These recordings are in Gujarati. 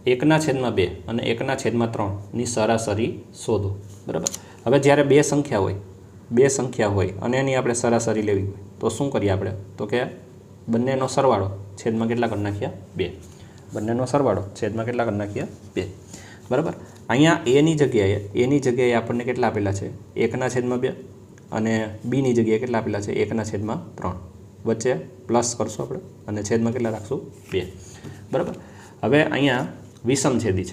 1/2 અને 1/3 સરાસરી શોધો। बराबर। હવે જ્યારે બે સંખ્યા હોય અને એની આપણે સરાસરી લેવી હોય તો શું કરીએ આપણે? તો કે બંનેનો સરવાળો છેદમાં કેટલા કરી નાખ્યા? 2। બંનેનો સરવાળો છેદમાં કેટલા કરી નાખ્યા? 2। બરાબર। અહીંયા એની જગ્યાએ આપણને કેટલા આપેલા છે? 1/2 અને બીની જગ્યાએ કેટલા આપેલા છે? 1/3। વચ્ચે પ્લસ કરશું આપણે અને છેદમાં કેટલા રાખશું? 2। બરાબર। હવે અહીંયા વિષમછેદી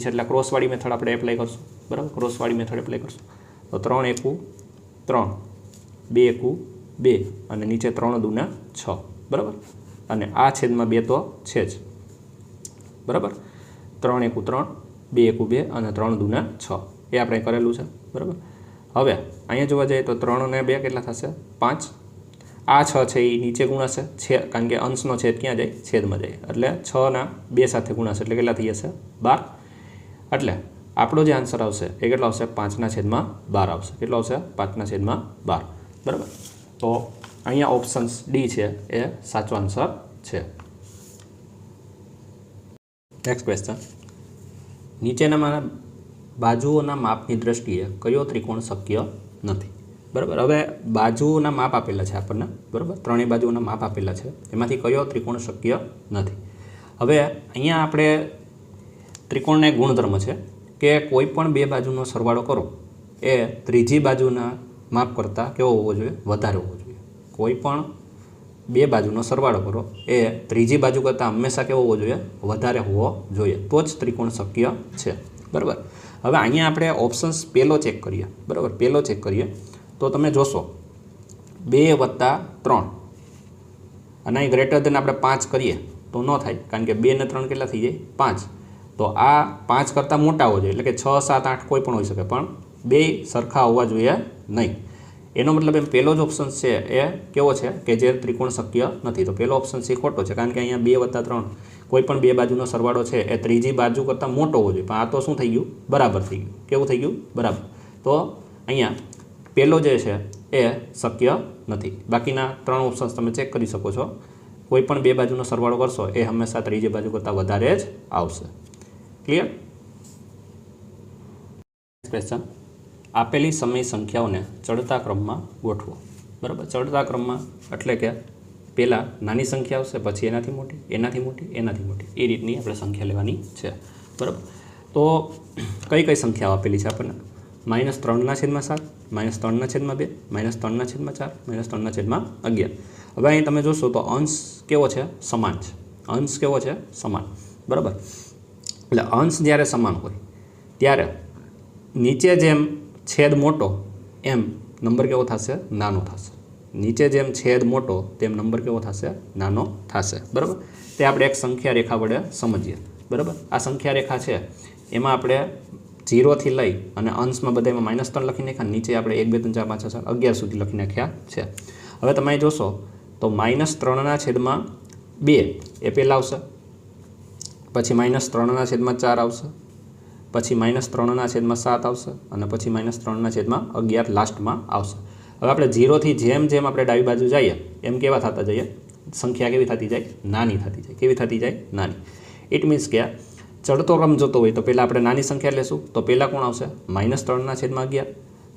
છે એટલે ક્રોસવાળી મેથડ આપણે એપ્લાય કરશું। બરાબર। ક્રોસવાળી મેથડ એપ્લાય કરશું તો 3 એકુ 3, 2 એકુ 2 અને નીચે 3 દુના 6। બરાબર। અને આ છેદમાં 2 તો છે જ। બરાબર। 3 એકુ 3, 2 એકુ 2 અને 3 દુના 6 એ આપણે કરેલું છે। બરાબર। હવે અહીંયા જોવા જઈએ તો 3 ને 2 કેટલા થશે? 5। આ 6 છે એ નીચે ગુણાશે કારણ કે અંશનો છેદ ક્યાં જાય? છેદમાં જાય એટલે 6 ના 2 સાથે ગુણાશે એટલે કેટલા થઈ જશે? 12। એટલે આપણો જે આન્સર આવશે એ કેટલો આવશે? 5/12 આવશે। કેટલો આવશે? 5/12। બરાબર। તો અહીંયા ઓપ્શન ડી છે એ સાચો આન્સર છે। નેક્સ્ટ ક્વેશ્ચન, નીચેનામાં બાજુઓના માપની દ્રષ્ટિએ કયો ત્રિકોણ શક્ય નથી? બરાબર। હવે બાજુઓના માપ આપેલા છે આપણને। બરાબર। ત્રણેય બાજુઓના માપ આપેલા છે એમાંથી કયો ત્રિકોણ શક્ય નથી? હવે અહીંયા આપણે ત્રિકોણના એક ગુણધર્મ છે કે કોઈ પણ બે બાજુનો સરવાળો કરો એ ત્રીજી બાજુના માપ કરતાં કેવો હોવો જોઈએ? વધારે હોવો જોઈએ। કોઈ પણ બે બાજુનો સરવાળો કરો એ ત્રીજી બાજુ કરતાં હંમેશા કેવો હોવો જોઈએ? વધારે હોવો જોઈએ, તો જ ત્રિકોણ શક્ય છે। બરાબર। હવે અહીંયા આપણે ઓપ્શન્સ પહેલો ચેક કરીએ। બરાબર। પહેલો ચેક કરીએ તો તમે જોશો 2 + 3 અને અહીં ગ્રેટર દેન આપણે 5 કરીએ તો ન થાય કારણ કે 2 ને 3 કેટલા થઈ જાય? 5। તો આ 5 કરતાં મોટા હોવો જોઈએ એટલે કે 6, 7, 8 કોઈ પણ હોઈ શકે પણ બે સરખા હોવા જોઈએ નહીં। એનો મતલબ એમ પહેલો જ ઓપ્શન છે એ કેવો છે કે જે ત્રિકોણ શક્ય નથી? તો પહેલો ઓપ્શન છે ખોટો છે કારણ કે અહીંયા 2 + 3 કોઈ પણ બે બાજુનો સરવાળો છે એ ત્રીજી બાજુ કરતાં મોટો હોવો જોઈએ પણ આ તો શું થઈ ગયું? બરાબર થઈ ગયું। કેવું થઈ ગયું? બરાબર। તો અહીંયા પહેલો જે છે એ શક્ય નથી। બાકીના 3 ઓપ્શન્સ તમે ચેક કરી શકો છો। કોઈ પણ બે બાજુનો સરવાળો કરશો એ હંમેશા ત્રીજી બાજુ કરતાં વધારે જ આવશે। ક્લિયર? ક્વેશ્ચન, આપેલી સમય સંખ્યાઓને ચડતા ક્રમમાં ગોઠવો। બરાબર। ચડતા ક્રમમાં એટલે કે પહેલાં નાની સંખ્યા આવશે પછી એનાથી મોટી, એનાથી મોટી, એનાથી મોટી, એ રીતની આપણે સંખ્યા લેવાની છે। બરાબર। તો કઈ કઈ સંખ્યાઓ આપેલી છે આપણને? -3/7, -3/2, -3/4, -3/11। હવે અહીં તમે જોશો તો અંશ કેવો છે? સમાન છે। અંશ કેવો છે? સમાન। બરાબર। એટલે અંશ જ્યારે સમાન હોય ત્યારે નીચે જેમ છેદ મોટો એમ નંબર કેવો થશે? નાનો થશે। નીચે જેમ છેદ મોટો તેમ નંબર કેવો થશે? નાનો થશે। બરાબર। તે આપણે એક સંખ્યા રેખા વડે સમજીએ। બરાબર। આ સંખ્યા રેખા છે એમાં આપણે 0 થી લઈ અને અંશમાં બધામાં -3 લખી નાખ્યા, નીચે આપણે 1, 2, 3, 4, 5, 6, 7, 11 સુધી લખી નાખ્યા છે। હવે તમે જોશો તો -3/2 એ પહેલાં આવશે, પછી -3/4 આવશે, પછી -3/7 આવશે અને પછી -3/11 લાસ્ટમાં આવશે। હવે આપણે 0 થી જેમ જેમ આપણે ડાબી બાજુ જઈએ એમ કેવા થતા જઈએ? સંખ્યા કેવી થતી જાય? નાની થતી જાય। કેવી થતી જાય? નાની। ઇટ મીન્સ કે ચડતો ક્રમ જોતો હોય તો પહેલાં આપણે નાની સંખ્યા લેશું તો પહેલાં કોણ આવશે? -3/11,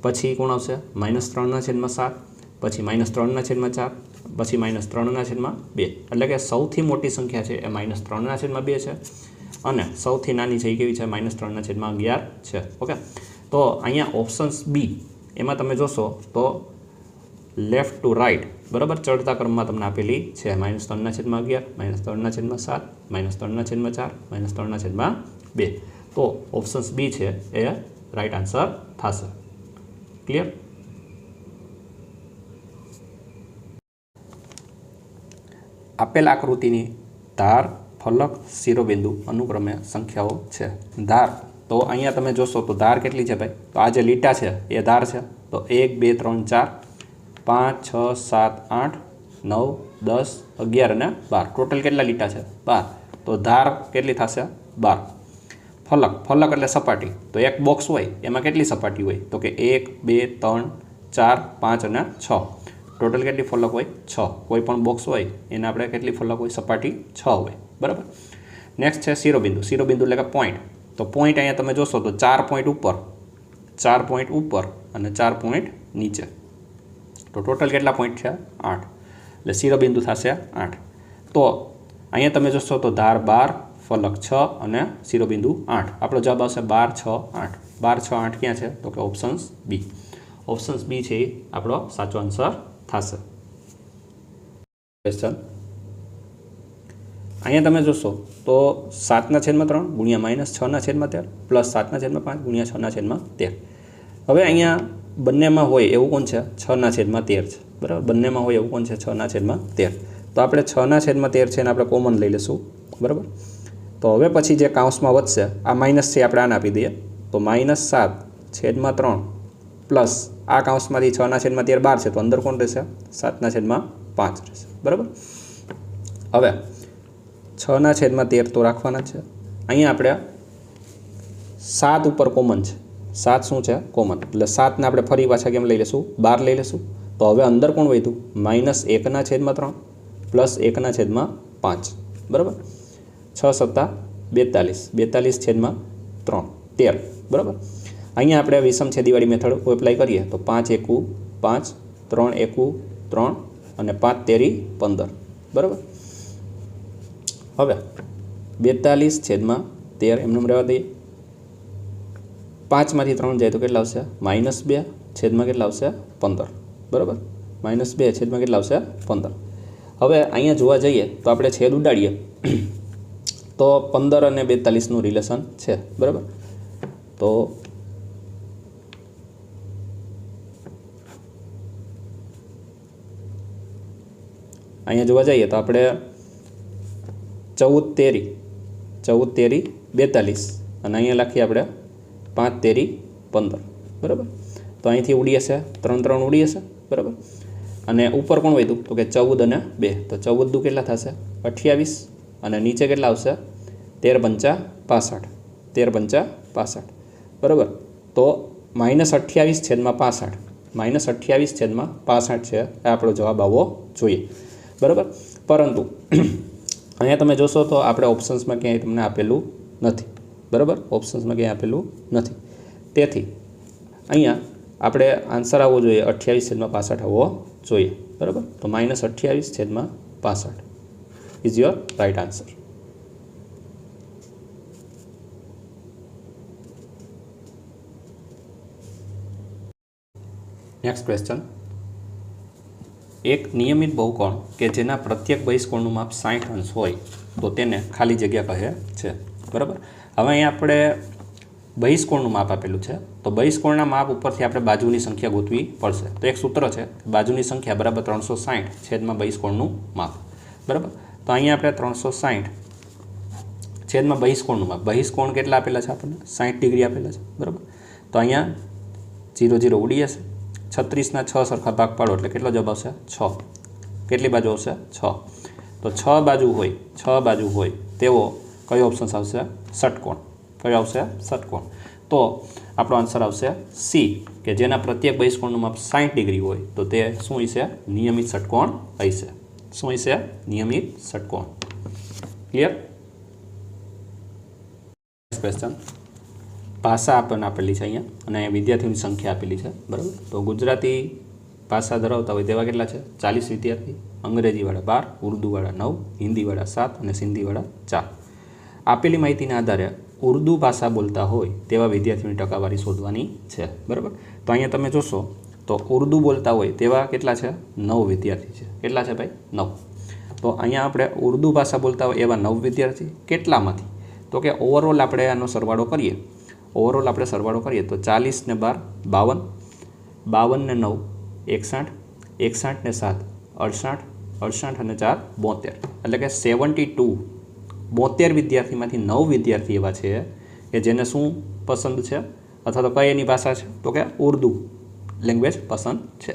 પછી કોણ આવશે? -3/7, પછી -3/4, પછી -3/2। એટલે કે સૌથી મોટી સંખ્યા છે એ -3/2 છે અને સૌથી નાની છે એ કેવી છે? -3/11 છે। ઓકે। તો અહીંયા ઓપ્શન્સ બી એમાં તમે જોશો તો લેફ્ટ ટુ રાઈટ બરાબર ચડતા ક્રમમાં તમને આપેલી છે -3/11, -3/7, -3/4, -3/2। તો ઓપ્શન્સ બી છે એ રાઈટ આન્સર થશે। ક્લિયર? આપેલ આકૃતિની ધાર, ફલક, શિરોબિંદુ અનુક્રમે સંખ્યાઓ છે। ધાર તો અહીંયા તમે જોશો તો ધાર કેટલી છે ભાઈ? તો આ જે લીટા છે એ ધાર છે। તો 1, 2, 3, 4, 5, 6, 7, 8, 9, 10, 11 અને 12 ટોટલ કેટલા લીટા છે? 12। તો ધાર કેટલી થશે? 12। ફલક, ફલક એટલે સપાટી। તો એક બોક્સ હોય એમાં કેટલી સપાટી હોય? તો કે 1, 2, 3, 4, 5 અને 6 ટોટલ કેટલી ફલક હોય? 6। કોઈ પણ બોક્સ હોય એને આપણે કેટલી ફલક હોય? સપાટી 6 હોય। બરાબર। નેક્સ્ટ છે શિરોબિંદુ. શિરોબિંદુ એટલે કે પોઈન્ટ. તો પોઈન્ટ અહીંયા તમે જોશો તો 4 પોઈન્ટ ઉપર અને 4 પોઈન્ટ નીચે. તો ટોટલ કેટલા પોઈન્ટ છે? 8. એટલે શિરોબિંદુ થશે 8. તો અહીંયા તમે જોશો તો ધાર 12, ફલક 6 અને શિરોબિંદુ 8. આપણો જવાબ આવશે 12, 6, 8. 12, 6, 8 ક્યાં છે? તો કે ઓપ્શન્સ બી. ઓપ્શન્સ બી છે એ આપણો સાચો આન્સર થશે. ક્વેશ્ચન અહીંયા તમે જોશો તો 7/3 ગુણ્યા -6/13 પ્લસ 7/5 ગુણ્યા 6/13. હવે અહીંયા બંનેમાં હોય એવું કોણ છે? 6/13 છે. બરાબર, બંનેમાં હોય એવું કોણ છે? 6/13. તો આપણે 6/13 છે એને આપણે કોમન લઈ લઈશું. બરાબર, તો હવે પછી જે કાઉન્સમાં વધશે આ માઇનસ છે આપણે આને આપી દઈએ તો -7/3 પ્લસ આ કાઉન્સમાંથી 6/13 12 છે તો અંદર કોણ રહેશે? 7/5 રહેશે. બરાબર, હવે 6/13 તો રાખવાના છે. અહીંયા આપણે 7 ઉપર કોમન છે. 7 શું છે? કોમન. એટલે 7ને આપણે ફરી પાછા કેમ લઈ લઈશું? 12 લઈ લઈશું. તો હવે અંદર કોણ વધ્યું? -1/3 પ્લસ 1/5. બરાબર, 6 × 7 = 42. 42/3 13. બરાબર, અહીંયા આપણે વિષમછેદીવાળી મેથડ એપ્લાય કરીએ તો 5 × 1 = 5, 3 × 1 = 3 અને 5 × 13 = 15. બરાબર, હવે 42/13 એમને રહેવા દઈએ. 5માંથી 3 જાય તો કેટલા આવશે? -2 છેદમાં કેટલા આવશે? 15. બરાબર, -2 છેદમાં કેટલા આવશે? 15. હવે અહીંયા જોવા જઈએ તો આપણે છેદ ઉડાડીએ તો 15 અને 42નું રિલેશન છે. બરાબર, તો અહીંયા જોવા જઈએ તો આપણે 14 તેરી 42 અને અહીંયા લખીએ આપણે 5 તેરી 15. બરાબર, તો અહીંથી ઉડી હશે 3 ઉડી હશે. બરાબર, અને ઉપર કોણ વધ્યું? તો કે 14 અને 2. તો 14 દુ કેટલા થશે? 28 અને નીચે કેટલા આવશે? 13 × 5 = 13 × 65. બરાબર, તો -28/65 -28/65 છે એ આપણો જવાબ આવવો જોઈએ. બરાબર, પરંતુ અહીંયા તમે જોશો તો આપણે ઓપ્શન્સમાં ક્યાંય તમને આપેલું નથી. બરાબર, ઓપ્શન્સમાં ક્યાંય આપેલું નથી. તેથી અહીંયા આપણે આન્સર આવવો જોઈએ 28/65 આવવો જોઈએ. બરાબર, તો -28/65 is your right answer. Next question. એક નિયમિત બહુકોણ કે જેના પ્રત્યેક બહિષ્કોણનું માપ 60 અંશ હોય તો તેને ખાલી જગ્યા કહે છે. બરાબર, હવે અહીંયા આપણે બહિષ્કોણનું માપ આપેલું છે તો બહિષ્કોણના માપ ઉપરથી આપણે બાજુની સંખ્યા ગોતવી પડશે. તો એક સૂત્ર છે, બાજુની સંખ્યા બરાબર 360 છેદમાં બહિષ્કોણનું માપ. બરાબર, તો અહીંયા આપણે 360 છેદમાં બહિષ્કોણનું માપ. બહિષ્કોણ કેટલા આપેલા છે? આપણને 60 ડિગ્રી આપેલા છે. બરાબર, તો અહીંયા 0 0 ઉડી જશે. 36ના 6 સરખા ભાગ પાડો એટલે કેટલો જવાબ આવશે? 6. કેટલી બાજુ આવશે? 6. તો 6 બાજુ હોય તેવો કયો ઓપ્શન આવશે? ષટકોણ. કયો આવશે? ષટકોણ. તો આપણો આન્સર આવશે સી, કે જેના પ્રત્યેક બહિષ્કોણનું માપ 60 ડિગ્રી હોય તો તે શું હશે? નિયમિત ષટકોણ હશે. શું હશે? નિયમિત ષટકોણ. ક્લિયર? ક્વેશ્ચન. ભાષા આપણને આપેલી છે અહીંયા અને વિદ્યાર્થીઓની સંખ્યા આપેલી છે. બરાબર, તો ગુજરાતી ભાષા ધરાવતા હોય તેવા કેટલા છે? 40 વિદ્યાર્થી. અંગ્રેજીવાળા 12, ઉર્દૂવાળા 9, હિન્દીવાળા 7 અને સિંધીવાળા 4. આપેલી માહિતીના આધારે ઉર્દૂ ભાષા બોલતા હોય તેવા વિદ્યાર્થીઓની ટકાવારી શોધવાની છે. બરાબર, તો અહીંયા તમે જોશો તો ઉર્દૂ બોલતા હોય તેવા કેટલા છે? 9 વિદ્યાર્થી છે. કેટલા છે ભાઈ? 9. તો અહીંયા આપણે ઉર્દૂ ભાષા બોલતા હોય એવા 9 વિદ્યાર્થી. કેટલામાંથી? તો કે ઓવરઓલ આપણે આનો સરવાળો કરીએ. ઓવરઓલ આપણે સરવાળો કરીએ તો 40 ને 12 52 ને 9 61 61 ને 7 68 68 અને 4 72. એટલે કે 72 વિદ્યાર્થીમાંથી 9 વિદ્યાર્થી એવા છે કે જેને શું પસંદ છે અથવા તો કઈ એની ભાષા છે? તો કે ઉર્દૂ લેંગ્વેજ પસંદ છે.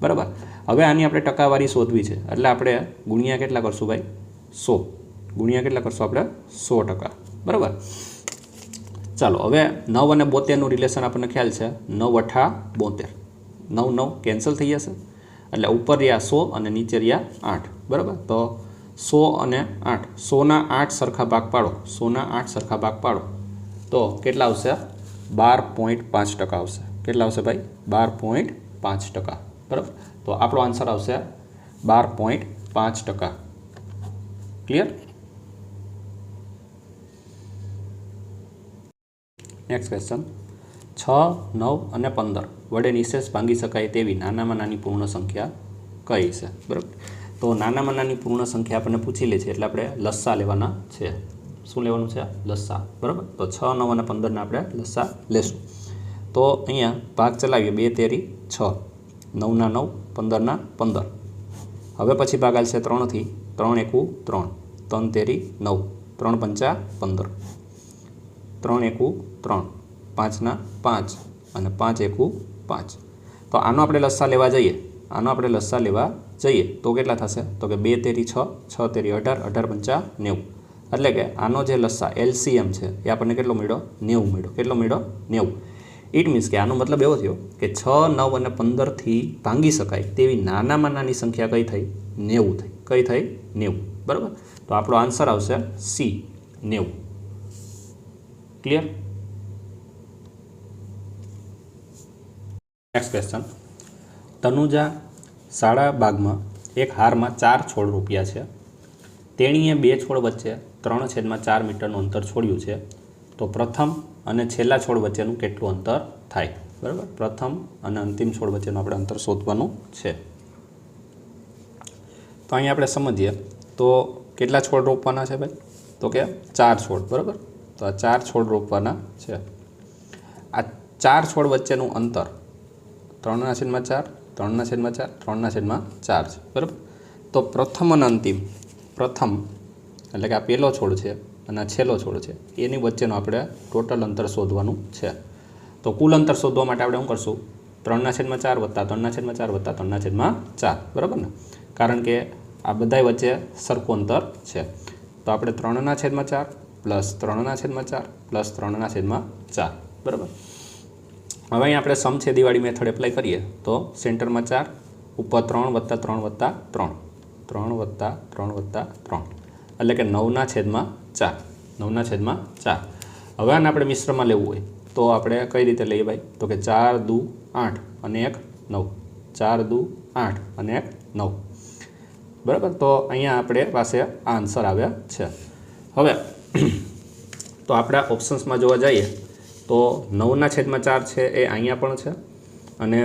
બરાબર, હવે આની આપણે ટકાવારી શોધવી છે એટલે આપણે ગુણ્યા કેટલા કરશું ભાઈ? 100. ગુણ્યા કેટલા કરશું આપણે? 100%. બરાબર, ચાલો હવે 9 અને 72નું રિલેશન આપણને ખ્યાલ છે. 9 × 8 = 72. 9 9 કેન્સલ થઈ જશે એટલે ઉપર રહ્યા 100 અને નીચે રહ્યા 8. બરાબર, તો 100 અને 8, 100ના 8 સરખા ભાગ પાડો, 100ના 8 સરખા ભાગ પાડો તો કેટલા આવશે? 12.5% આવશે. કેટલા આવશે ભાઈ? 12.5%. બરાબર. તો આપણો આન્સર આવશે 12.5%. ક્લિયર? નેક્સ્ટ ક્વેશ્ચન, 6, 9 અને 15 વડે નિશેષ ભાંગી શકાય તેવી નાનામાં નાની પૂર્ણ સંખ્યા કઈ છે? બરાબર. તો નાનામાં નાની પૂર્ણ સંખ્યા આપણને પૂછી લે છે એટલે આપણે લસ્સા લેવાના છે. શું લેવાનું છે? લસ્સા. બરાબર. તો 6, 9 અને 15ના આપણે લસ્સા લેશું. તો અહીંયા ભાગ ચલાવીએ. 2 તેરી 6, 9ના 9, 15ના 15. હવે પછી ભાગ આવશે 3થી. 3 એકુ 3, 3 તેરી 9, 3 પંચા 15, 3 એકુ 3, 5ના 5 અને 5 એકુ 5. તો આનો આપણે લસ્સા લેવા જઈએ તો કેટલા થશે? તો કે 2 તેરી 6, 6 તેરી 18, 18 પંચા 90. એટલે કે આનો જે લસ્સા LCM છે એ આપણને કેટલો મળ્યો? 90 મળ્યો. કેટલો મળ્યો? 90. ઇટ મીન્સ કે આનો મતલબ એવો થયો કે 6, 9 અને 15થી ભાંગી શકાય તેવી નાનામાં નાની સંખ્યા કઈ થઈ? 90 થઈ. કઈ થઈ? 90. બરાબર. તો આપણો આન્સર આવશે C, 90. Clear? Next question, Tanuja શાળા બાગમાં એક હારમાં 4 છોડ રોપ્યા છે. તેણીએ 2 છોડ વચ્ચે 3/4 મીટરનું અંતર છોડ્યું છે. તો પ્રથમ અને છેલ્લા છોડ વચ્ચેનું કેટલું અંતર થાય? બરાબર. પ્રથમ અને અંતિમ છોડ વચ્ચેનું આપણે અંતર શોધવાનું છે. તો અહીંયા આપણે સમજીએ તો કેટલા છોડ રોપવાના છે ભાઈ? તો કે 4 છોડ. બરાબર. તો આ 4 છોડ રોપવાના છે. આ 4 છોડ વચ્ચેનું અંતર 3/4, 3/4, 3/4 છે. બરાબર. તો પ્રથમ અને અંતિમ, પ્રથમ એટલે કે આ પહેલો છોડ છે અને આ છેલ્લો છોડ છે એની વચ્ચેનું આપણે ટોટલ અંતર શોધવાનું છે. તો કુલ અંતર શોધવા માટે આપણે શું કરશું? 3/4 વત્તા 3/4 વત્તા 3/4. બરાબર ને? કારણ કે આ બધા વચ્ચે સરખું અંતર છે. તો આપણે 3/4 પ્લસ 3/4 પ્લસ 3/4. બરાબર. હવે અહીં આપણે સમછેદીવાળી મેથડ એપ્લાય કરીએ તો સેન્ટરમાં 4, ઉપર 3 વત્તા 3 વત્તા 3, 3 વત્તા 3 વત્તા 3 એટલે કે 9/4. 9/4. હવે આને આપણે મિશ્રમાં લેવું હોય તો આપણે કઈ રીતે લઈએ ભાઈ? તો કે 4 દુ 8 અને 1 9, 4 દુ 8 અને 1 9. બરાબર. તો અહીંયા આપણે પાસે આ આન્સર આવ્યા છે. હવે તો આપણે ઓપ્શન્સમાં જોવા જઈએ તો 9/4 છે એ અહીંયા પણ છે અને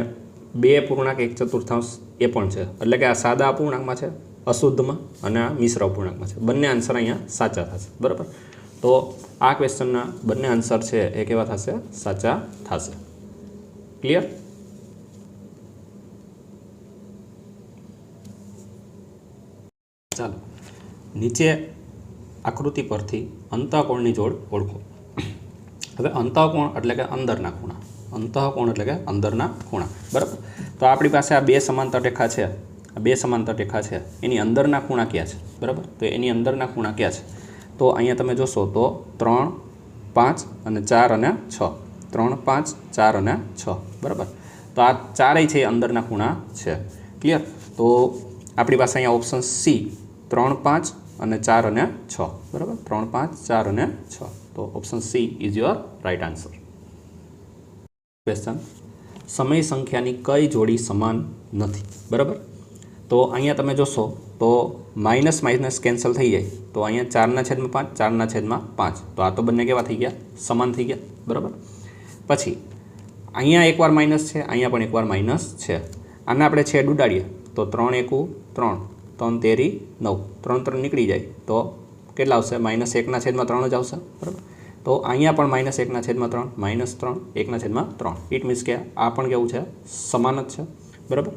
2.1/4 એ પણ છે. એટલે કે આ સાદા અપૂર્ણાંકમાં છે, અશુદ્ધમાં, અને આ મિશ્ર અપૂર્ણાંકમાં છે. બંને આન્સર અહીંયા સાચા થશે. બરાબર. તો આ ક્વેશ્ચનના બંને આન્સર છે એ કેવા થશે? સાચા થશે. ક્લિયર? ચાલો નીચે આકૃતિ પરથી અંતઃકોણની જોડ ઓળખો. હવે અંતઃકોણ એટલે કે અંદરના ખૂણા. અંતઃકોણ એટલે કે અંદરના ખૂણા. બરાબર. તો આપણી પાસે આ 2 સમાંતર રેખા છે. આ 2 સમાંતર રેખા છે એની અંદરના ખૂણા ક્યાં છે? બરાબર. તો એની અંદરના ખૂણા ક્યાં છે? તો અહીંયા તમે જોશો તો 3, 5 અને 4 અને 6. 3, 5, 4 અને 6. બરાબર. તો આ ચારેય છે એ અંદરના ખૂણા છે. ક્લિયર? તો આપણી પાસે અહીંયા ઓપ્શન C 3, 5 અને 4 અને 6. બરાબર. 3, 5, 4 અને 6. તો option C is your right answer. Question, સમય સંખ્યાની કઈ જોડી સમાન નથી? બરાબર. તો અહીંયા તમે જોશો તો માઇનસ માઇનસ કેન્સલ થઈ જાય. તો અહીંયા 4/5, 4/5. તો આ તો બંને કેવા થઈ ગયા? સમાન થઈ ગયા. બરાબર. પછી અહીંયા એકવાર માઇનસ છે, અહીંયા પણ એકવાર માઇનસ છે. આને આપણે છેદ ઉડાડીએ તો 3 એકુ 3, 3 તેરી 9, 3 3 નીકળી જાય તો કેટલા આવશે? -1/3 જ આવશે. બરાબર. તો અહીંયા પણ -1/3, -3, 1/3. ઇટ મીન્સ કે આ પણ કેવું છે? સમાન જ છે. બરાબર.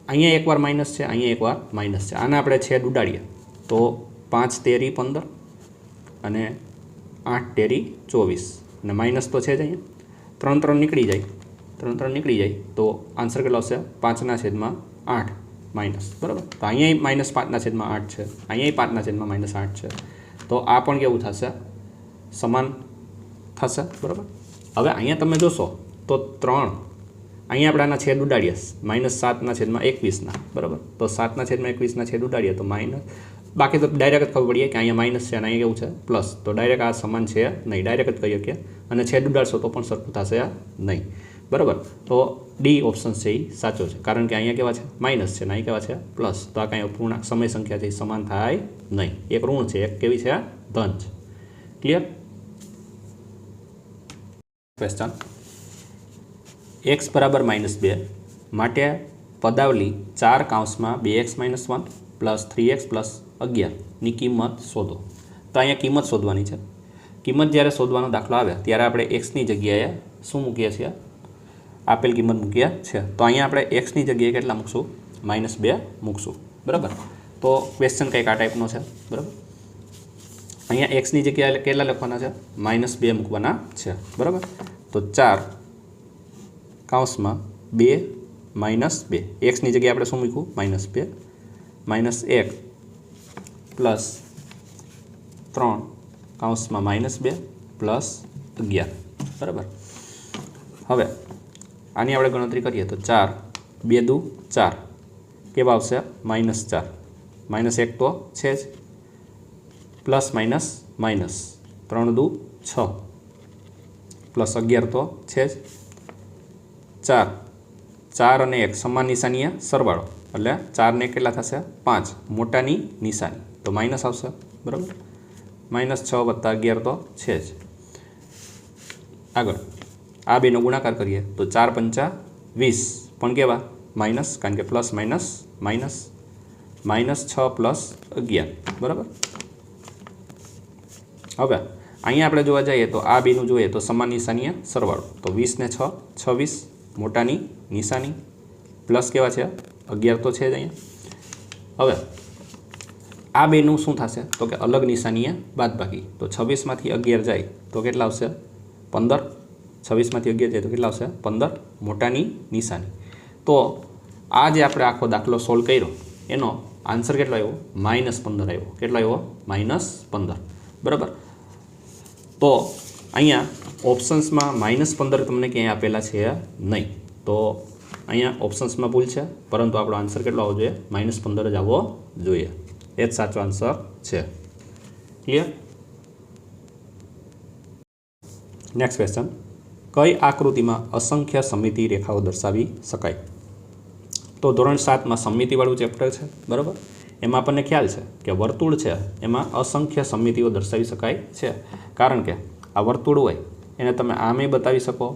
અહીંયા એકવાર માઇનસ છે, અહીંયા એકવાર માઇનસ છે. આને આપણે છેદ ઉડાડીએ તો 5 તેરી 15 અને 8 તેરી 24 અને માઇનસ તો છે જ અહીંયા. 3 3 નીકળી જાય, 3 3 નીકળી જાય તો આન્સર કેટલો આવશે? 5/8 માઇનસ. બરાબર. તો અહીંયા -5/8 છે, અહીંયા -5/8 છે. તો આ પણ કેવું થશે? સમાન થશે. બરાબર. હવે અહીંયા તમે જોશો તો 3, અહીંયા આપણે આના છેદ ઉડાડીએ -7/21. બરાબર. તો 7/21 છેદ ઉડાડીએ તો બાકી તો ડાયરેક્ટ જ ખબર પડીએ કે અહીંયા માઇનસ છે અને અહીંયા કેવું છે પ્લસ, તો ડાયરેક્ટ આ સમાન છે નહીં, ડાયરેક્ટ જ કહીએ કે અને છેદ ઉડાડશો તો પણ સરખું થશે નહીં, બરાબર. તો ડી ઓપ્શન છે એ સાચો છે, કારણ કે અહીંયા કેવા છે માઇનસ છે અને અહીં કેવા છે પ્લસ, તો આ કાંઈ પૂર્ણાંક સમય સંખ્યા છે એ સમાન થાય નહીં. એક ઋણ છે, એક કેવી છે ધન છે. ક્લિયર? ક્વેશ્ચન x બરાબર -2 માટે પદાવલી 4 કૌંસમાં 2x - 1 પ્લસ 3x પ્લસ 11 ની કિંમત શોધો. તો અહીંયા કિંમત શોધવાની છે. કિંમત જ્યારે શોધવાનો દાખલો આવે ત્યારે આપણે એક્સની જગ્યાએ શું મૂકીએ છીએ? આપેલ કિંમત મૂકીએ છે. તો અહીંયા આપણે એક્સની જગ્યાએ કેટલા મૂકશું? -2 મૂકશું, બરાબર. તો ક્વેશ્ચન કંઈક આ ટાઈપનો છે, બરાબર. અહીંયા એક્સની જગ્યાએ કેટલા લખવાના છે? -2 મૂકવાના છે, બરાબર. તો 4 કૌંસમાં 2 - 2, એક્સની જગ્યાએ આપણે શું મૂક્યું? -2 -1 પ્લસ 3 કૌંસમાં -2 પ્લસ 11, બરાબર. હવે આની આપણે ગણતરી કરીએ તો 4 2 દુ 4 કેવા આવશે? -4, -1 તો છે જ, પ્લસ માઇનસ માઇનસ 3 દુ 6 પ્લસ 11 તો છે જ. 4 અને 1 સમાન નિશાનીએ સરવાળો એટલે 4 ને કેટલા થશે? 5, મોટાની નિશાની તો માઇનસ આવશે, બરાબર. -6 + 11 તો છે જ. આગળ આ બેનો ગુણાકાર કરીએ તો 4 × 5 = 20, પણ કેવા? માઇનસ, કારણ કે પ્લસ માઇનસ માઇનસ, -6 + 11, બરાબર. હવે અહીંયા આપણે જોવા જઈએ તો આ બેનું જોઈએ તો સમાન નિશાનીએ સરવાળો તો 20 ને 6 26, મોટાની નિશાની પ્લસ કેવા છે? 11 તો છે જ અહીંયા. હવે આ બેનું શું થશે? તો કે અલગ નિશાનીએ બાદબાકી, તો 26માંથી 11 જાય તો કેટલા આવશે? 15. 26માંથી 11 જાય તો કેટલા આવશે? 15, મોટાની નિશાની. તો આ જે આપણે આખો દાખલો સોલ્વ કર્યો એનો આન્સર કેટલો આવ્યો? -15 આવ્યો. કેટલો આવ્યો? -15, બરાબર. તો અહીંયા ઓપ્શન્સમાં -15 તમને ક્યાંય આપેલા છે નહીં, તો અહીંયા ઓપ્શન્સમાં ભૂલ છે, પરંતુ આપણો આન્સર કેટલો આવવો જોઈએ? -15 જ આવવો જોઈએ. એ જ સાચો આન્સર છે. ક્લિયર? નેક્સ્ટ ક્વેશ્ચન, કઈ આકૃતિમાં અસંખ્ય સમમિતિ રેખાઓ દર્શાવી શકાય? તો ધોરણ 7માં સમમિતિવાળું ચેપ્ટર છે, બરાબર. એમાં આપણને ખ્યાલ છે કે વર્તુળ છે એમાં અસંખ્ય સમમિતિઓ દર્શાવી શકાય છે, કારણ કે આ વર્તુળ હોય એને તમે આમે બતાવી શકો,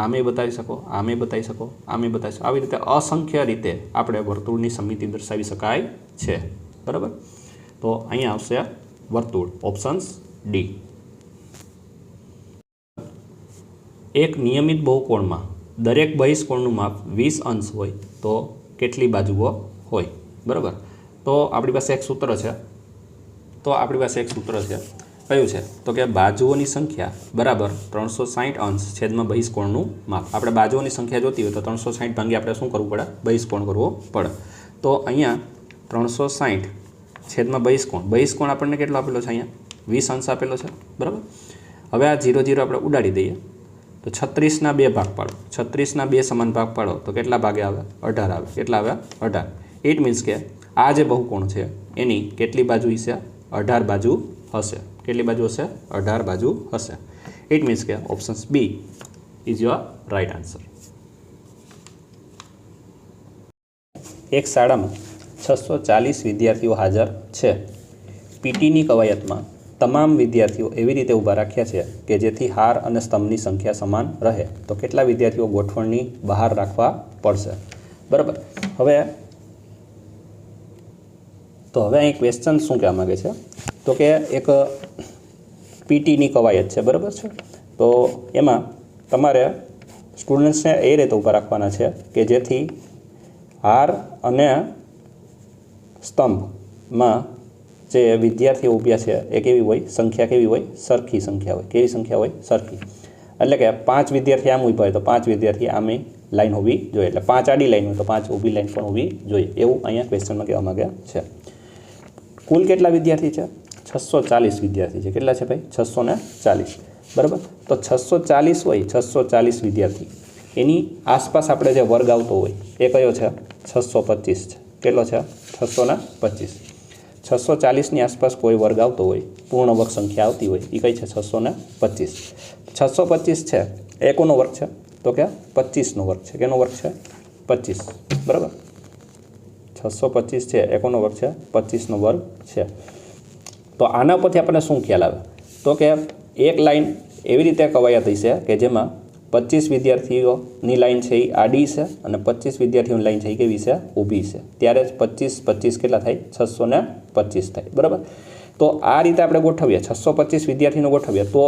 આમે બતાવી શકો, આમે બતાવી શકો, આમે બતાવી શકો, આવી રીતે અસંખ્ય રીતે આપણે વર્તુળની સમમિતિ દર્શાવી શકાય છે, બરાબર. તો અહીંયા આવશે વર્તુળ, ઓપ્શન્સ ડી. એક નિયમિત બહુકોણમાં દરેક બહિષ્કોણનું માપ 20 અંશ હોય તો કેટલી બાજુઓ હોય? બરાબર. તો આપણી પાસે એક સૂત્ર છે, કયું છે? તો કે બાજુઓની સંખ્યા બરાબર 360 અંશ છેદમાં બહિષ્કોણનું માપ. આપણે બાજુઓની સંખ્યા જોતી હોય તો 360 ભાંગી આપણે શું કરવું પડે? બહિષ્કોણ કરવો પડે. તો અહીંયા 360 છેદમાં બહિષ્કોણ આપણને કેટલો આપેલો છે? અહીંયા 20 અંશ આપેલો છે, બરાબર. હવે આ 0 0 આપણે ઉડાડી દઈએ તો 36ના 2 ભાગ પાડો, 36ના 2 સમાન ભાગ પાડો તો કેટલા ભાગે આવે? 18 આવે. કેટલા આવે? 18. ઇટ મીન્સ કે આ જે બહુકોણ છે એની કેટલી બાજુ હશે? 18 બાજુ હશે. કેટલી બાજુ હશે? 18 બાજુ હશે. ઇટ મીન્સ કે options B is your right answer. એક શાળામાં 640 વિદ્યાર્થીઓ હાજર છે. પીટીની કવાયતમાં તમામ વિદ્યાર્થીઓ એવી રીતે ઊભા રાખ્યા છે કે જેથી હાર અને સ્તંભની સંખ્યા સમાન રહે, તો કેટલા વિદ્યાર્થીઓ ગોઠવણની બહાર રાખવા પડશે? બરાબર. હવે અહીં ક્વેશ્ચન શું કહેવા માગે છે? તો કે એક પીટીની કવાયત છે, બરાબર છે. તો એમાં તમારે સ્ટુડન્ટ્સને એ રીતે ઊભા રાખવાના છે કે જેથી હાર અને સ્તંભમાં જે વિદ્યાર્થીઓ ઊભ્યા છે એ કેવી હોય? સંખ્યા કેવી હોય? સરખી સંખ્યા હોય. કેવી સંખ્યા હોય? સરખી. એટલે કે 5 વિદ્યાર્થી આમ ઊભા હોય તો 5 વિદ્યાર્થી આમે લાઈન હોવી જોઈએ, એટલે 5 આડી લાઈન હોય તો 5 ઊભી લાઈન પણ હોવી જોઈએ, એવું અહીંયા ક્વેશ્ચનમાં કહેવા માગે છે. કુલ કેટલા વિદ્યાર્થી છે? 640 વિદ્યાર્થી છે. કેટલા છે ભાઈ? 640, બરાબર. તો 640 હોય, 640 વિદ્યાર્થી, એની આસપાસ આપણે જે વર્ગ આવતો હોય એ કયો છે? 625 છે. કેટલો છે? 625. 640ની આસપાસ કોઈ વર્ગ આવતો હોય, પૂર્ણ વર્ગ સંખ્યા આવતી હોય, એ કઈ છે 625. 625 છે એ કોનો વર્ગ છે? તો કે 25નો વર્ગ છે. કેનો વર્ગ છે? 25. બરાબર, 625 છે એ કોનો વર્ગ છે? 25નો વર્ગ છે. તો આના પરથી આપણને શું ખ્યાલ આવે? તો કે એક લાઈન એવી રીતે કવાયા થઈ છે કે જેમાં 25 વિદ્યાર્થીઓની લાઈન છે એ આડી છે અને 25 વિદ્યાર્થીઓની લાઈન છે એ કેવી છે? ઊભી છે. ત્યારે જ 25 કેટલા થાય? 625 થાય. બરાબર, તો આ રીતે આપણે ગોઠવીએ, 625 વિદ્યાર્થીનો ગોઠવીએ તો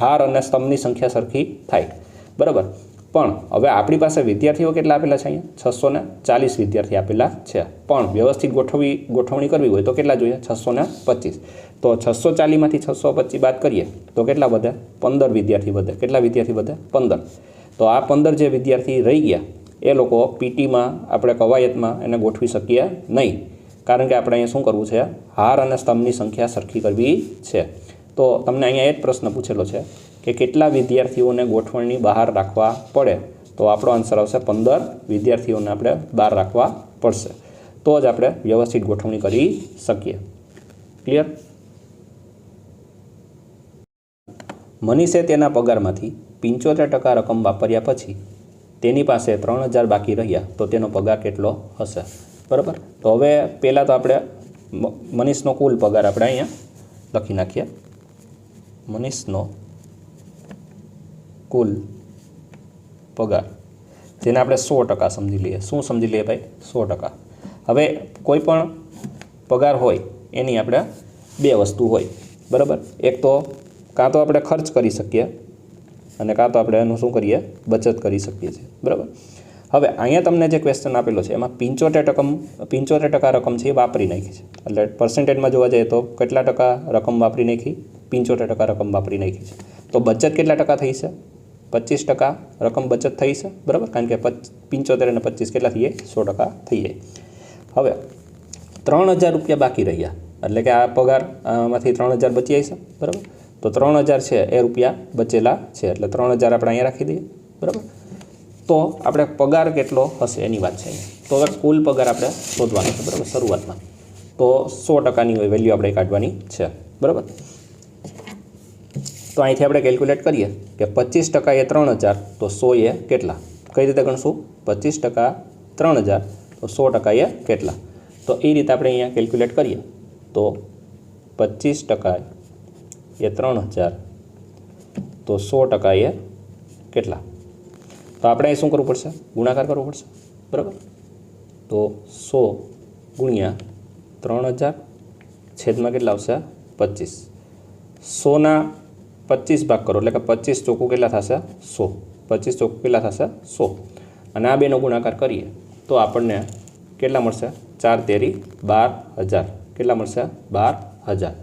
હાર અને સ્તંભની સંખ્યા સરખી થાય. બરાબર, પણ હવે આપણી પાસે વિદ્યાર્થીઓ કેટલા આપેલા છે? અહીંયા 640 વિદ્યાર્થી આપેલા છે, પણ વ્યવસ્થિત ગોઠવણી કરવી હોય તો કેટલા જોઈએ? 625. તો 640માંથી 625 બાદ કરીએ તો કેટલા વધે? 15 વિદ્યાર્થી વધે. કેટલા વિદ્યાર્થી વધે? 15. તો આ 15 જે વિદ્યાર્થી રહી ગયા એ લોકો પીટીમાં આપણે કવાયતમાં એને ગોઠવી શકીએ નહીં, કારણ કે આપણે અહીંયા શું કરવું છે? હાર અને સ્તંભની સંખ્યા સરખી કરવી છે. તો તમને અહીંયા એ જ પ્રશ્ન પૂછેલો છે કે કેટલા વિદ્યાર્થીઓને ગોઠવણની બહાર રાખવા પડે? તો આપણો આન્સર આવશે 15 વિદ્યાર્થીઓને આપણે બહાર રાખવા પડશે, તો જ આપણે વ્યવસ્થિત ગોઠવણી કરી શકીએ. ક્લિયર? મનીષે તેના પગારમાંથી 75% રકમ વાપર્યા પછી તેની પાસે 3000 બાકી રહ્યા, તો તેનો પગાર કેટલો હશે? બરાબર, તો હવે પહેલાં તો આપણે મનીષનો કુલ પગાર આપણે અહીંયા લખી નાખીએ. મનીષનો કુલ પગાર, જેને આપણે 100% સમજી લઈએ. શું સમજી લઈએ ભાઈ? 100%. હવે કોઈ પણ પગાર હોય એની આપણે બે વસ્તુ હોય. બરાબર, એક તો કાં તો આપણે ખર્ચ કરી શકીએ અને કાં તો આપણે એનું શું કરીએ? બચત કરી શકીએ છીએ. બરાબર, હવે અહીંયા તમને જે ક્વેશ્ચન આપેલો છે એમાં 75% રકમ છે એ વાપરી નાખી છે. એટલે પર્સન્ટેજમાં જોવા જઈએ તો કેટલા ટકા રકમ વાપરી નાખી? 75% રકમ વાપરી નાખી છે. તો બચત કેટલા ટકા થઈ છે? 25% રકમ બચત થઈ છે. બરાબર, કારણ કે 75 અને 25 કેટલા થઈ જાય? 100% થઈ જાય. હવે 3000 રૂપિયા બાકી રહ્યા, એટલે કે આ પગારમાંથી 3000 બચી આવી છે. બરાબર, તો 3000 છે એ રૂપિયા બચેલા છે, એટલે 3000 આપણે અહીંયા રાખી દઈએ. બરાબર, તો આપણે પગાર કેટલો હશે એની વાત છે. તો હવે કુલ પગાર આપણે શોધવાનો છે. બરાબર, શરૂઆતમાં તો 100%ની હોય વેલ્યુ આપણે કાઢવાની છે. બરાબર, તો અહીંથી આપણે કેલ્ક્યુલેટ કરીએ કે 25% એ 3000, તો 100 એ કેટલા? કઈ રીતે ગણશું? 25% 3000, તો 100% એ કેટલા? તો એ રીતે આપણે અહીંયા કેલ્ક્યુલેટ કરીએ તો 25% એ 3000, તો 100% એ કેટલા? તો આપણે અહીં શું કરવું પડશે? ગુણાકાર કરવો પડશે. બરાબર, તો 100 ગુણ્યા 3000 છેદમાં કેટલા આવશે? 25. 100ના 25 ભાગ કરો એટલે કે 25 ચોખ્ખું કેટલા થશે? 100. 25 ચોખ્ખું કેટલા થશે? 100. અને આ બેનો ગુણાકાર કરીએ તો આપણને કેટલા મળશે? 4 તેરી 12000. કેટલા મળશે? 12000.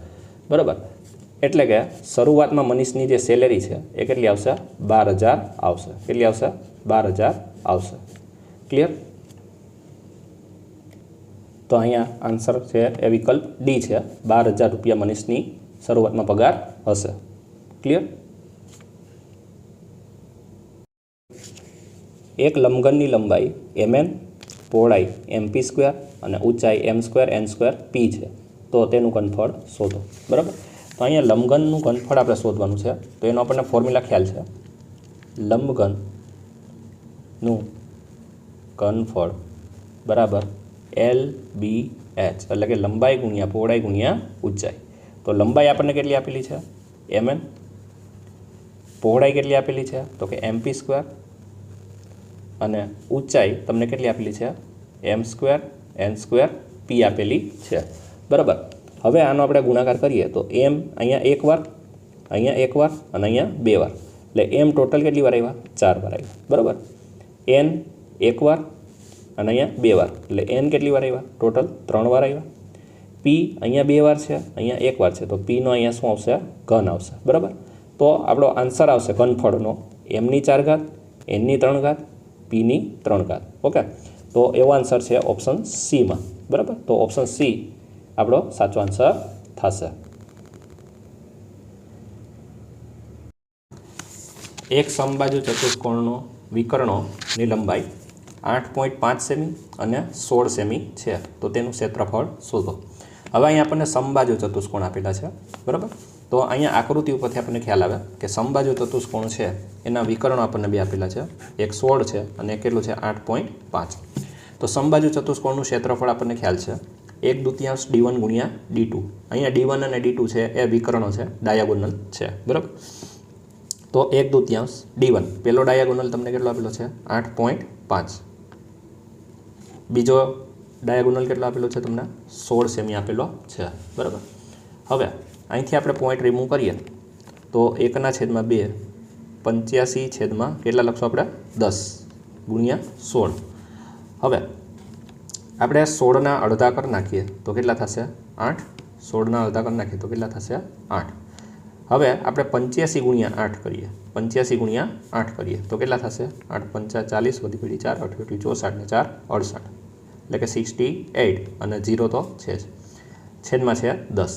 બરાબર, એટલે કે શરૂઆતમાં મનીષની જે સેલેરી છે એ કેટલી આવશે? 12000 આવશે. કેટલી આવશે? 12000 આવશે. ક્લિયર? તો અહીંયા આન્સર છે એ વિકલ્પ ડી છે. 12000 રૂપિયા મનીષની શરૂઆતમાં પગાર હશે. ક્લિયર? એક લંબઘનની લંબાઈ mn, પહોળાઈ mp² અને ઊંચાઈ m²n² p છે, તો તેનું ઘનફળ શોધો. બરાબર, તો અહીંયા લંબઘનનું ઘનફળ આપણે શોધવાનું છે. તો એનો આપણને ફોર્મ્યુલા ખ્યાલ છે. લંબઘનનું ઘનફળ બરાબર LBH, એટલે કે લંબાઈ ગુણ્યા પહોળાઈ ગુણ્યા ઊંચાઈ. તો લંબાઈ આપણને કેટલી આપેલી છે? mn. પહોળાઈ કેટલી આપેલી છે? તો કે mp². અને ઊંચાઈ તમને કેટલી આપેલી છે? m²n² p આપેલી છે. બરાબર, હવે આનો આપણે ગુણાકાર કરીએ તો m અહીંયા એકવાર, અહીંયા એકવાર અને અહીંયા 2 વાર, એટલે m ટોટલ કેટલી વાર આવ્યા? 4 વાર આવ્યા. બરાબર, n એકવાર અને અહીંયા 2 વાર, એટલે n કેટલી વાર આવ્યા? ટોટલ 3 વાર આવ્યા. p અહીંયા 2 વાર છે, અહીંયા 1 વાર છે, તો p નો અહીંયા શું આવશે? ઘન આવશે. બરાબર, તો આપણો આન્સર આવશે ઘનફળનો m⁴, n⁴, p⁴. ઓકે, તો એવો આન્સર છે ઓપ્શન સીમાં. બરાબર, તો ઓપ્શન સી આપણો સાચો આન્સર થશે. એક સમબાજુ ચતુષ્કોણનો વિકર્ણોની લંબાઈ 8.5 સેમી અને 16 સેમી છે, તો તેનું ક્ષેત્રફળ શોધો. હવે અહીંયા આપણને સમબાજુ ચતુષ્કોણ આપેલા છે, બરાબર. તો અહીંયા આકૃતિ ઉપરથી આપણને ખ્યાલ આવે કે સમબાજુ ચતુષ્કોણ છે એના વિકર્ણો આપણને બે આપેલા છે, એક 16 છે અને એક કેટલું છે 8.5. તો સમબાજુ ચતુષ્કોણનું ક્ષેત્રફળ આપણને ખ્યાલ છે 1/2 d1 ગુણ્યા d2. અહીંયા d1 અને d2 છે એ વિકર્ણો છે, ડાયાગોનલ છે, બરાબર. તો 1/2 d1 પહેલો ડાયાગોનલ તમને કેટલો આપેલો છે 8.5. બીજો ડાયાગોનલ કેટલો આપેલો છે તમને 16 સેમી આપેલો છે, બરાબર. હવે અહીંથી આપણે પોઈન્ટ રિમૂવ કરીએ તો 1/2 85 કેટલા લખશો આપણે 10 ગુણ્યા 16. હવે આપણે 16ના અડધા કરી નાખીએ તો કેટલા થશે 8. 16ના અડધા કરી નાખીએ તો કેટલા થશે 8. હવે આપણે 85 ગુણ્યા 8 કરીએ, 85 ગુણ્યા 8 કરીએ તો કેટલા થશે 8 5 40 વધી પડી 4 8 64 ને 4 68 એટલે કે 68 અને 0 તો છે જ, છેદમાં છે 10.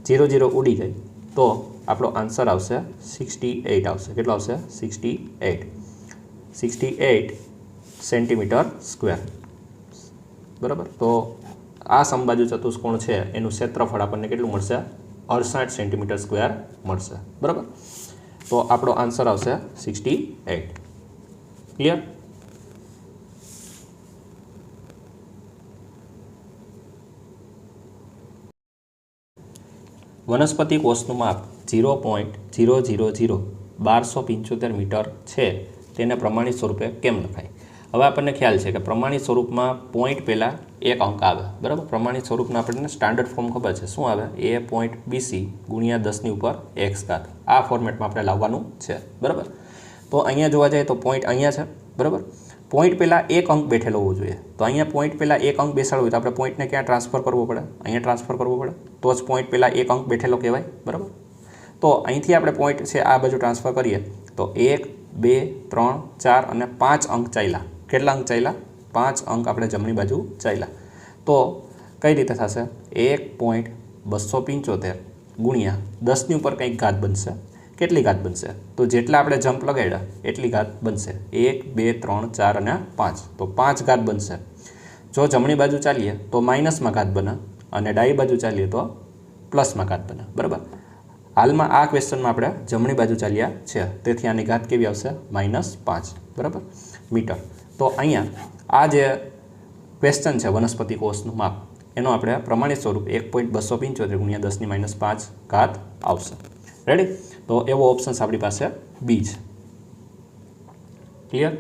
0 0 ઉડી જાય તો આપણો આન્સર આવશે 68 આવશે. કેટલો આવશે 68 સેન્ટીમીટર સ્ક્વેર, બરાબર. તો આ સમબાજુ ચતુષ્કોણ છે એનું ક્ષેત્રફળ આપણને કેટલું મળશે 68 સેન્ટીમીટર સ્ક્વેર મળશે, બરાબર. તો આપણો આન્સર આવશે 68. ક્લિયર? વનસ્પતિ કોષનું માપ 0.0001275 મીટર છે, તેને પ્રમાણિત સ્વરૂપે કેમ લખાય? હવે આપણને ખ્યાલ છે કે પ્રમાણિત સ્વરૂપમાં પોઈન્ટ પહેલાં એક અંક આવે, બરાબર. પ્રમાણિત સ્વરૂપના આપણને સ્ટાન્ડર્ડ ફોર્મ ખબર છે, શું આવે a.bc ગુણ્યા 10 ઉપર x ઘાત. આ ફોર્મેટમાં આપણે લાવવાનું છે, બરાબર. તો અહીંયા જોવા જઈએ તો પોઈન્ટ અહીંયા છે, બરાબર. પોઈન્ટ પહેલાં એક અંક બેઠેલો હોવો જોઈએ. તો અહીંયા પોઈન્ટ પહેલાં એક અંક બેસાડવો હોય તો આપણે પોઈન્ટને ક્યાં ટ્રાન્સફર કરવો પડે? અહીંયા ટ્રાન્સફર કરવો પડે, તો જ પોઈન્ટ પહેલાં એક અંક બેઠેલો કહેવાય, બરાબર. તો અહીંથી આપણે પોઈન્ટ છે આ બાજુ ટ્રાન્સફર કરીએ તો 1 2 3 4 અને 5 અંક ચાલ્યા. કેટલા અંક ચાલ્યા? 5 અંક આપણે જમણી બાજુ ચાલ્યા. તો કઈ રીતે થશે 1.275 ગુણ્યા 10ની ઉપર કંઈક ઘાત બનશે. કેટલી ઘાત બનશે? તો જેટલા આપણે જમ્પ લગાડ્યા એટલી ઘાત બનશે. 1 2 3 4 અને 5, તો 5 ઘાત બનશે. જો જમણી બાજુ ચાલીએ તો માઇનસમાં ઘાત બને અને ડાબી બાજુ ચાલીએ તો પ્લસમાં ઘાત બને, બરાબર. હાલમાં આ ક્વેશ્ચનમાં આપણે જમણી બાજુ ચાલ્યા છે, તેથી આની ઘાત કેવી આવશે -5, બરાબર, મીટર. તો અહીંયા આ જે ક્વેશ્ચન છે વનસ્પતિ કોષનું માપ, એનો આપણે પ્રમાણિત સ્વરૂપ 1.275 ગુણ્યા 10 - 5 ઘાત આવશે. રેડી? તો એવો ઓપ્શન્સ આપણી પાસે બી છે. ક્લિયર?